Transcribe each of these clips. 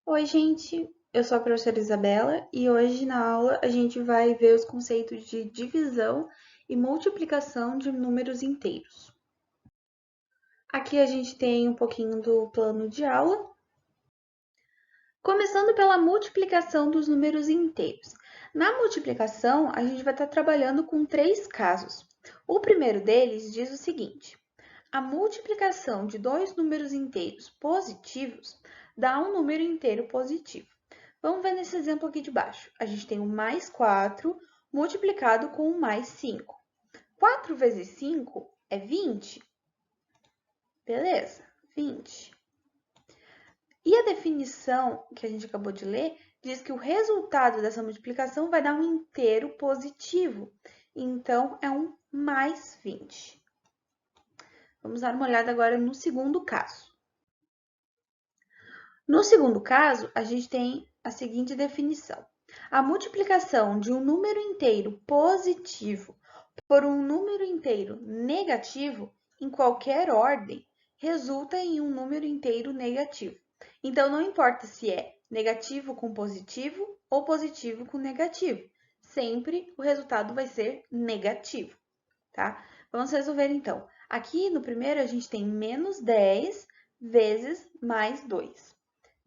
Oi, gente, eu sou a professora Isabela e hoje na aula a gente vai ver os conceitos de divisão e multiplicação de números inteiros. Aqui a gente tem um pouquinho do plano de aula, começando pela multiplicação dos números inteiros. Na multiplicação, a gente vai estar trabalhando com três casos. O primeiro deles diz o seguinte: a multiplicação de dois números inteiros positivos dá um número inteiro positivo. Vamos ver nesse exemplo aqui de baixo. A gente tem o mais 4 multiplicado com o mais 5. 4 vezes 5 é 20. Beleza, 20. E a definição que a gente acabou de ler diz que o resultado dessa multiplicação vai dar um inteiro positivo. Então, é um mais 20. Vamos dar uma olhada agora no segundo caso. No segundo caso, a gente tem a seguinte definição: a multiplicação de um número inteiro positivo por um número inteiro negativo, em qualquer ordem, resulta em um número inteiro negativo. Então, não importa se é negativo com positivo ou positivo com negativo, sempre o resultado vai ser negativo, tá? Vamos resolver então. Aqui no primeiro, a gente tem menos 10 vezes mais 2.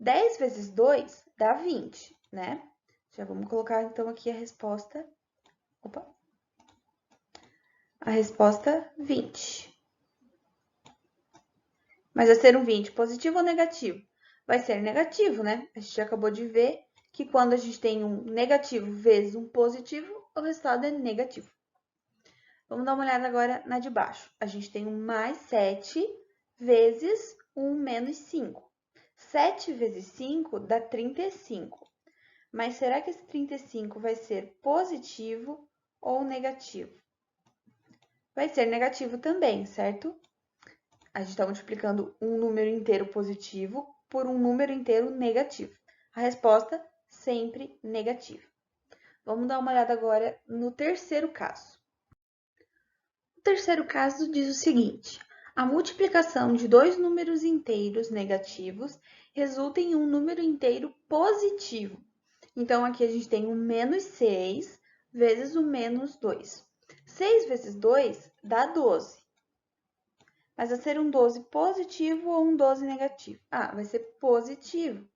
10 vezes 2 dá 20, né? Já vamos colocar então aqui a resposta. Opa! A resposta 20. Mas vai ser um 20 positivo ou negativo? Vai ser negativo, né? A gente acabou de ver que quando a gente tem um negativo vezes um positivo, o resultado é negativo. Vamos dar uma olhada agora na de baixo. A gente tem um mais 7 vezes um menos 5. 7 vezes 5 dá 35. Mas será que esse 35 vai ser positivo ou negativo? Vai ser negativo também, certo? A gente está multiplicando um número inteiro positivo por um número inteiro negativo. A resposta sempre negativa. Vamos dar uma olhada agora no terceiro caso. O terceiro caso diz o seguinte: a multiplicação de dois números inteiros negativos resulta em um número inteiro positivo. Então, aqui a gente tem o menos 6 vezes o menos 2. 6 vezes 2 dá 12. Mas vai ser um 12 positivo ou um 12 negativo? Ah, vai ser positivo,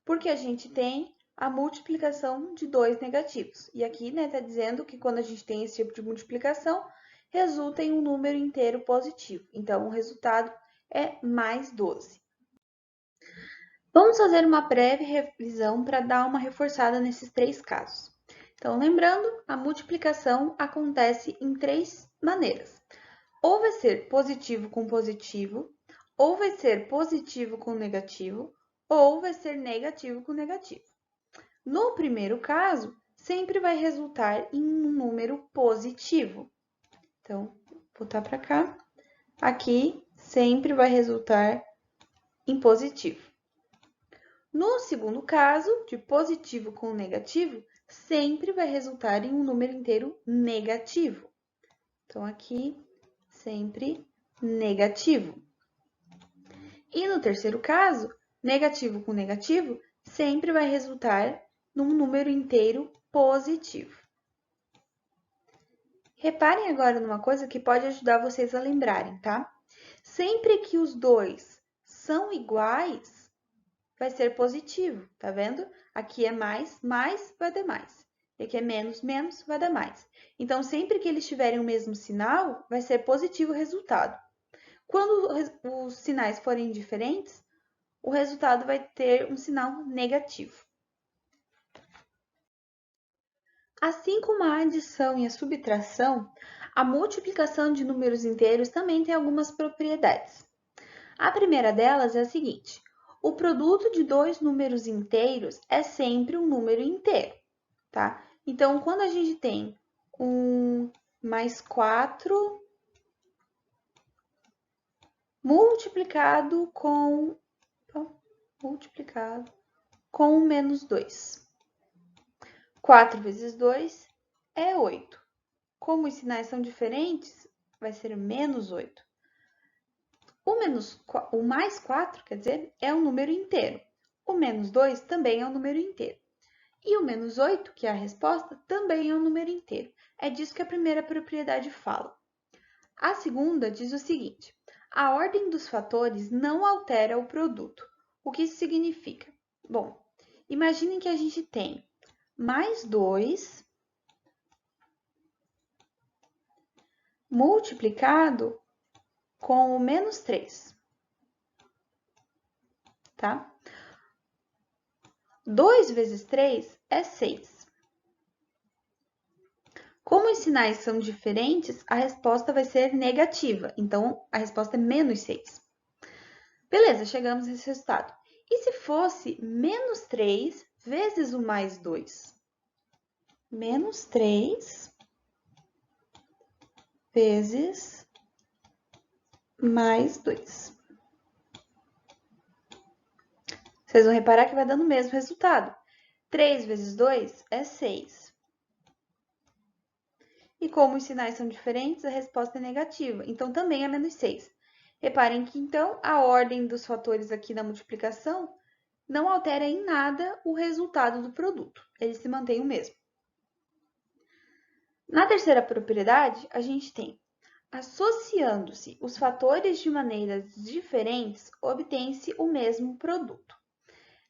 porque a gente tem a multiplicação de dois negativos. E aqui, né, tá dizendo que quando a gente tem esse tipo de multiplicação, resulta em um número inteiro positivo. Então, o resultado é mais 12. Vamos fazer uma breve revisão para dar uma reforçada nesses três casos. Então, lembrando, a multiplicação acontece em três maneiras. Ou vai ser positivo com positivo, ou vai ser positivo com negativo, ou vai ser negativo com negativo. No primeiro caso, sempre vai resultar em um número positivo. Então, vou botar para cá. Aqui, sempre vai resultar em positivo. No segundo caso, de positivo com negativo, sempre vai resultar em um número inteiro negativo. Então, aqui, sempre negativo. E no terceiro caso, negativo com negativo, sempre vai resultar num número inteiro positivo. Reparem agora numa coisa que pode ajudar vocês a lembrarem, tá? Sempre que os dois são iguais, vai ser positivo, tá vendo? Aqui é mais, mais vai dar mais. E aqui é menos, menos vai dar mais. Então, sempre que eles tiverem o mesmo sinal, vai ser positivo o resultado. Quando os sinais forem diferentes, o resultado vai ter um sinal negativo. Assim como a adição e a subtração, a multiplicação de números inteiros também tem algumas propriedades. A primeira delas é a seguinte: o produto de dois números inteiros é sempre um número inteiro, tá? Então, quando a gente tem um mais 4 multiplicado com menos 2. 4 vezes 2 é 8. Como os sinais são diferentes, vai ser menos 8. O mais 4, quer dizer, é um número inteiro. O menos 2 também é um número inteiro. E o menos 8, que é a resposta, também é um número inteiro. É disso que a primeira propriedade fala. A segunda diz o seguinte: a ordem dos fatores não altera o produto. O que isso significa? Bom, imaginem que a gente tem mais 2 multiplicado com o menos 3, tá? 2 vezes 3 é 6. Como os sinais são diferentes, a resposta vai ser negativa. Então, a resposta é menos 6. Beleza, chegamos nesse resultado. E se fosse menos 3 vezes o mais 2? Menos 3 vezes mais 2. Vocês vão reparar que vai dando o mesmo resultado. 3 vezes 2 é 6. E como os sinais são diferentes, a resposta é negativa. Então, também é menos 6. Reparem que, então, a ordem dos fatores aqui da multiplicação não altera em nada o resultado do produto. Ele se mantém o mesmo. Na terceira propriedade, a gente tem: associando-se os fatores de maneiras diferentes, obtém-se o mesmo produto.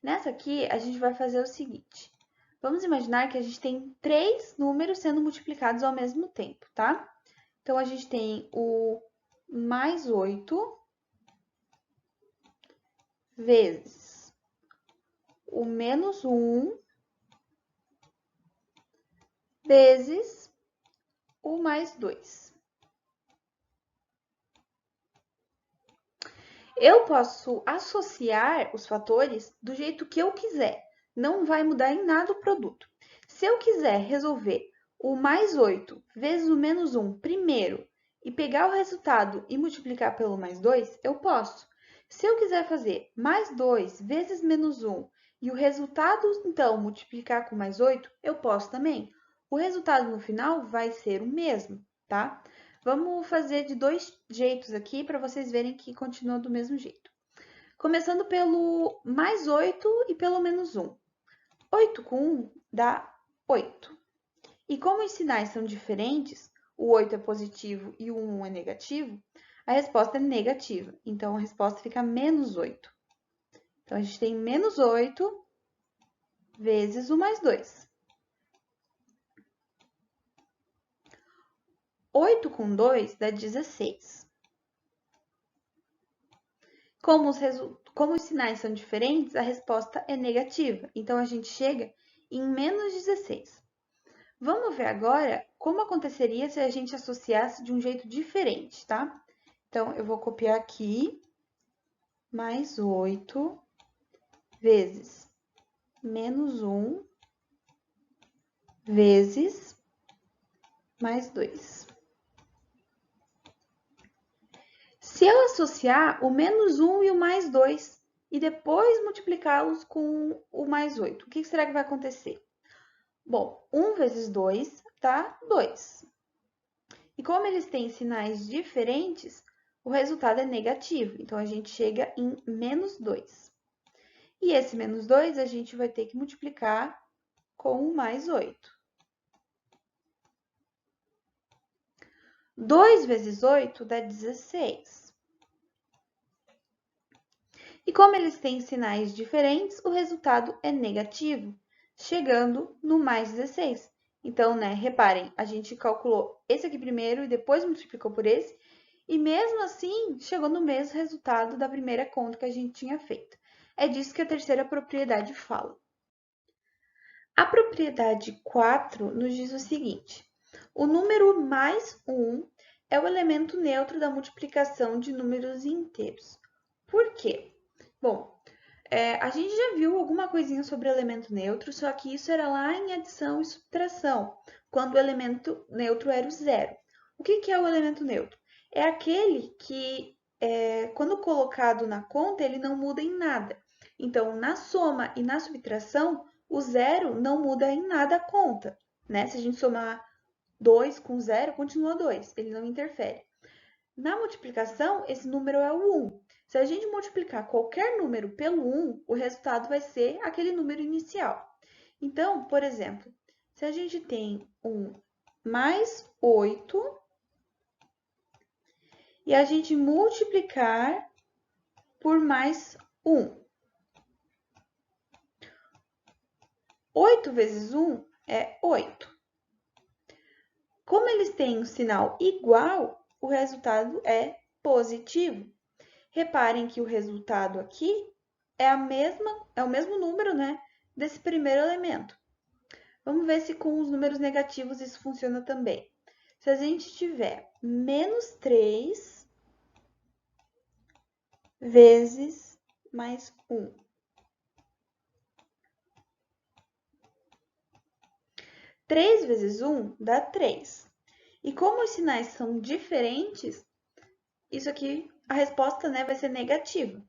Nessa aqui, a gente vai fazer o seguinte. Vamos imaginar que a gente tem 3 números sendo multiplicados ao mesmo tempo, tá? Então, a gente tem o mais 8 vezes o menos 1 vezes o mais 2. Eu posso associar os fatores do jeito que eu quiser. Não vai mudar em nada o produto. Se eu quiser resolver o mais 8 vezes o menos 1 primeiro e pegar o resultado e multiplicar pelo mais 2, eu posso. Se eu quiser fazer mais 2 vezes menos 1 e o resultado, então, multiplicar com mais 8, eu posso também. O resultado no final vai ser o mesmo, tá? Vamos fazer de 2 jeitos aqui para vocês verem que continua do mesmo jeito. Começando pelo mais 8 e pelo menos 1. 8 com 1 dá 8. E como os sinais são diferentes, o 8 é positivo e o 1 é negativo, a resposta é negativa. Então, a resposta fica menos 8. Então, a gente tem menos 8 vezes o mais 2. 8 com 2 dá 16. Como os sinais são diferentes, a resposta é negativa. Então, a gente chega em menos 16. Vamos ver agora como aconteceria se a gente associasse de um jeito diferente, tá? Então, eu vou copiar aqui, mais 8 vezes menos 1 vezes mais 2. Se eu associar o menos 1 e o mais 2 e depois multiplicá-los com o mais 8, o que será que vai acontecer? Bom, 1 vezes 2 dá 2. E como eles têm sinais diferentes, o resultado é negativo. Então, a gente chega em menos 2. E esse menos 2 a gente vai ter que multiplicar com o mais 8. 2 vezes 8 dá 16. E como eles têm sinais diferentes, o resultado é negativo, chegando no mais 16. Então, né, reparem, a gente calculou esse aqui primeiro e depois multiplicou por esse, e mesmo assim chegou no mesmo resultado da primeira conta que a gente tinha feito. É disso que a terceira propriedade fala. A propriedade 4 nos diz o seguinte: o número mais 1 é o elemento neutro da multiplicação de números inteiros. Por quê? Bom, a gente já viu alguma coisinha sobre elemento neutro, só que isso era lá em adição e subtração, quando o elemento neutro era o zero. O que é o elemento neutro? É aquele que, quando colocado na conta, ele não muda em nada. Então, na soma e na subtração, o zero não muda em nada a conta, né? Se a gente somar 2 com 0, continua 2, ele não interfere. Na multiplicação, esse número é o 1. Se a gente multiplicar qualquer número pelo 1, o resultado vai ser aquele número inicial. Então, por exemplo, se a gente tem um mais 8 e a gente multiplicar por mais 1. 8 vezes 1 é 8. Como eles têm um sinal igual, o resultado é positivo. Reparem que o resultado aqui é o mesmo número, né, desse primeiro elemento. Vamos ver se com os números negativos isso funciona também. Se a gente tiver menos 3 vezes mais 1. 3 vezes 1 dá 3. E como os sinais são diferentes, isso aqui, a resposta, né, vai ser negativa.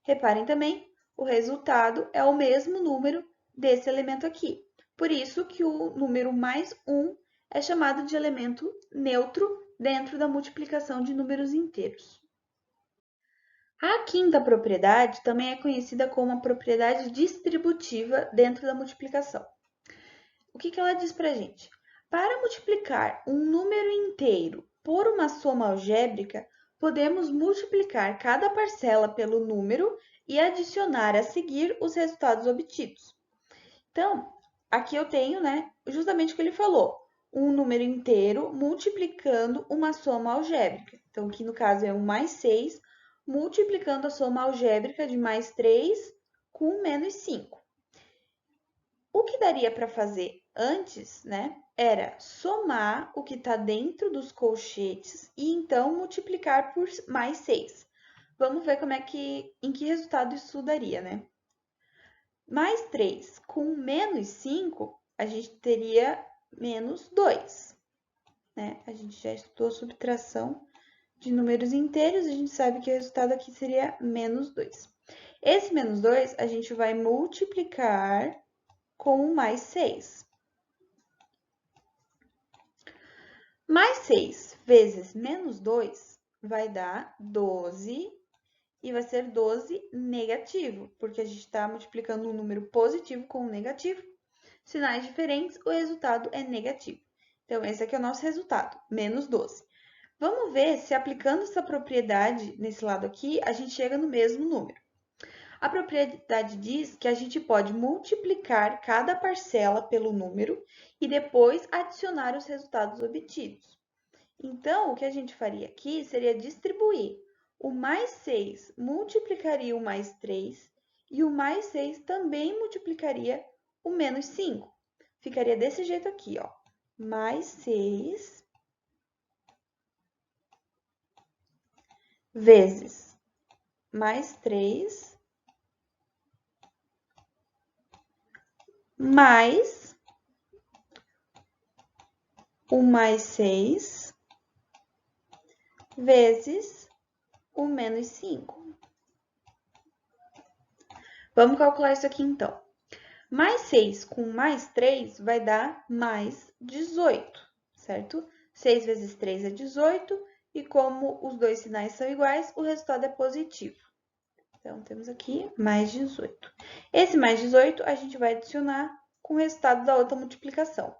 Reparem também, o resultado é o mesmo número desse elemento aqui. Por isso que o número mais 1 é chamado de elemento neutro dentro da multiplicação de números inteiros. A quinta propriedade também é conhecida como a propriedade distributiva dentro da multiplicação. O que ela diz para a gente? Para multiplicar um número inteiro por uma soma algébrica, podemos multiplicar cada parcela pelo número e adicionar a seguir os resultados obtidos. Então, aqui eu tenho, né, justamente o que ele falou, um número inteiro multiplicando uma soma algébrica. Então, aqui no caso é um mais 6, multiplicando a soma algébrica de mais 3 com menos 5. O que daria para fazer antes, né, era somar o que está dentro dos colchetes e então multiplicar por mais 6. Vamos ver em que resultado isso daria, né? Mais 3 com menos 5, a gente teria menos 2, né? A gente já estudou subtração de números inteiros, a gente sabe que o resultado aqui seria menos 2. Esse menos 2, a gente vai multiplicar com o mais 6. Mais 6 vezes menos 2 vai dar 12 e vai ser 12 negativo, porque a gente está multiplicando um número positivo com um negativo. Sinais diferentes, o resultado é negativo. Então, esse aqui é o nosso resultado, menos 12. Vamos ver se aplicando essa propriedade nesse lado aqui, a gente chega no mesmo número. A propriedade diz que a gente pode multiplicar cada parcela pelo número e depois adicionar os resultados obtidos. Então, o que a gente faria aqui seria distribuir. O mais 6 multiplicaria o mais 3 e o mais 6 também multiplicaria o menos 5. Ficaria desse jeito aqui, ó. Mais 6 vezes mais 3 mais o mais 6 vezes o menos 5. Vamos calcular isso aqui, então. Mais 6 com mais 3 vai dar mais 18, certo? 6 vezes 3 é 18, e como os dois sinais são iguais, o resultado é positivo. Então, temos aqui mais 18. Esse mais 18 a gente vai adicionar com o resultado da outra multiplicação.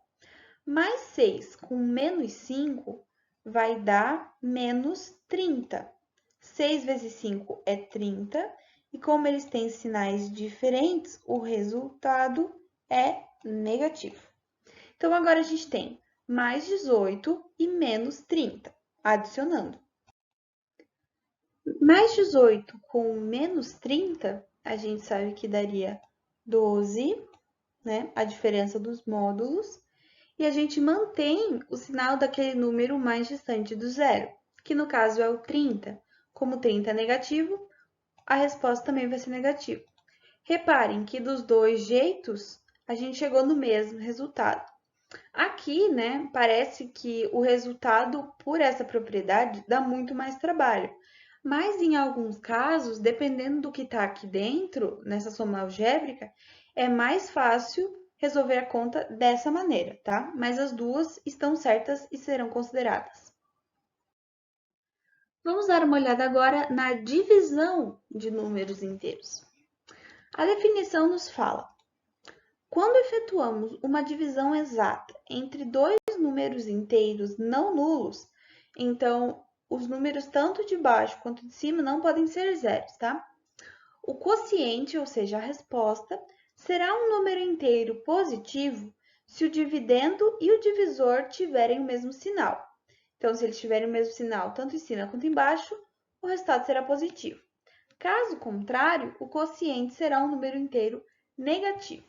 Mais 6 com menos 5 vai dar menos 30. 6 vezes 5 é 30, e como eles têm sinais diferentes, o resultado é negativo. Então, agora a gente tem mais 18 e menos 30, adicionando. Mais 18 com menos 30, a gente sabe que daria 12, né? A diferença dos módulos. E a gente mantém o sinal daquele número mais distante do zero, que no caso é o 30. Como 30 é negativo, a resposta também vai ser negativa. Reparem que dos dois jeitos, a gente chegou no mesmo resultado. Aqui, né, parece que o resultado por essa propriedade dá muito mais trabalho. Mas em alguns casos, dependendo do que está aqui dentro, nessa soma algébrica, é mais fácil resolver a conta dessa maneira, tá? Mas as duas estão certas e serão consideradas. Vamos dar uma olhada agora na divisão de números inteiros. A definição nos fala: quando efetuamos uma divisão exata entre dois números inteiros não nulos, então os números tanto de baixo quanto de cima não podem ser zeros, tá? O quociente, ou seja, a resposta, será um número inteiro positivo se o dividendo e o divisor tiverem o mesmo sinal. Então, se eles tiverem o mesmo sinal tanto em cima quanto embaixo, o resultado será positivo. Caso contrário, o quociente será um número inteiro negativo.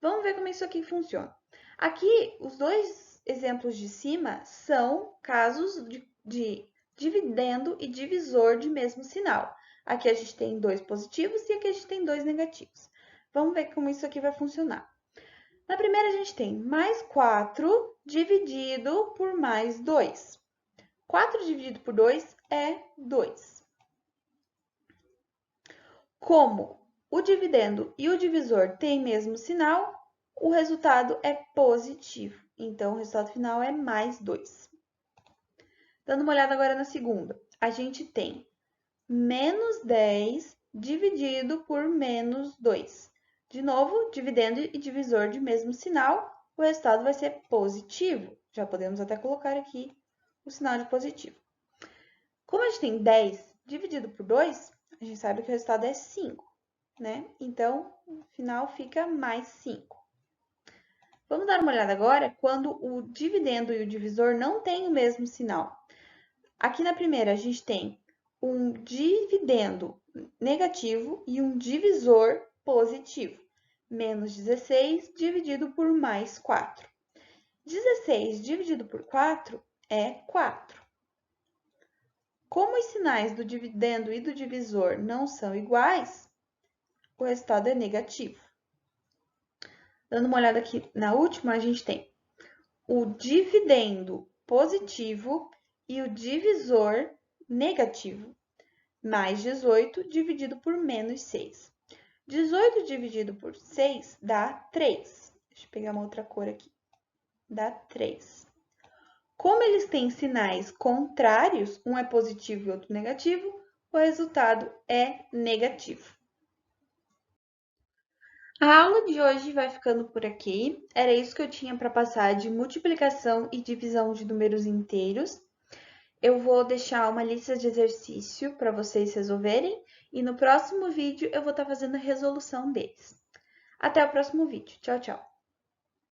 Vamos ver como isso aqui funciona. Aqui, os dois exemplos de cima são casos de dividendo e divisor de mesmo sinal. Aqui a gente tem dois positivos e aqui a gente tem dois negativos. Vamos ver como isso aqui vai funcionar. Na primeira, a gente tem mais 4 dividido por mais 2. 4 dividido por 2 é 2. Como o dividendo e o divisor têm mesmo sinal, o resultado é positivo. Então, o resultado final é mais 2. Dando uma olhada agora na segunda, a gente tem menos 10 dividido por menos 2. De novo, dividendo e divisor de mesmo sinal, o resultado vai ser positivo. Já podemos até colocar aqui o sinal de positivo. Como a gente tem 10 dividido por 2, a gente sabe que o resultado é 5, né? Então, no final fica mais 5. Vamos dar uma olhada agora quando o dividendo e o divisor não têm o mesmo sinal. Aqui na primeira, a gente tem um dividendo negativo e um divisor positivo. Menos 16 dividido por mais 4. 16 dividido por 4 é 4. Como os sinais do dividendo e do divisor não são iguais, o resultado é negativo. Dando uma olhada aqui na última, a gente tem o dividendo positivo e o divisor negativo. Mais 18 dividido por menos 6. 18 dividido por 6 dá 3. Deixa eu pegar uma outra cor aqui. Dá 3. Como eles têm sinais contrários, um é positivo e outro negativo, o resultado é negativo. A aula de hoje vai ficando por aqui. Era isso que eu tinha para passar de multiplicação e divisão de números inteiros. Eu vou deixar uma lista de exercício para vocês resolverem e no próximo vídeo eu vou estar fazendo a resolução deles. Até o próximo vídeo. Tchau, tchau!